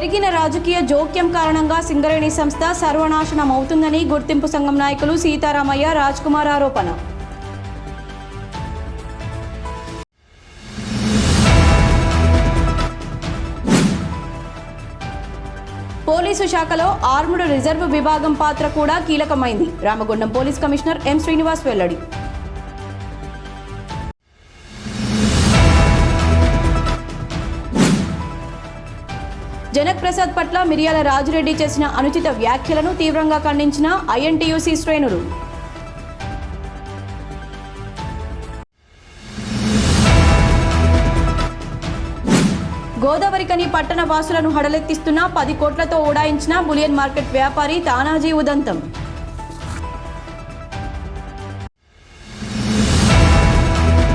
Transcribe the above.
పెరిగిన రాజకీయ జోక్యం కారణంగా సింగరేణి సంస్థ సర్వనాశనం అవుతుందని గుర్తింపు సంఘం నాయకులు సీతారామయ్య, రాజ్ కుమార్ ఆరోపణ. పోలీసు శాఖలో ఆర్ముడ్ రిజర్వ్ విభాగం పాత్ర కూడా కీలకమైంది. Ramagundam police commissioner M Srinivas వెల్లడి. జనక్ ప్రసాద్ పట్ల మిర్యాల రాజిరెడ్డి చేసిన అనుచిత వ్యాఖ్యలను తీవ్రంగా ఖండించిన ఐఎన్టీయూసీ శ్రేణులు. గోదావరికని పట్టణ వాసులను హడలెత్తిస్తున్న 10 కోట్లతో ఉడాయించిన బులియన్ మార్కెట్ వ్యాపారి తానాజీ ఉదంతం.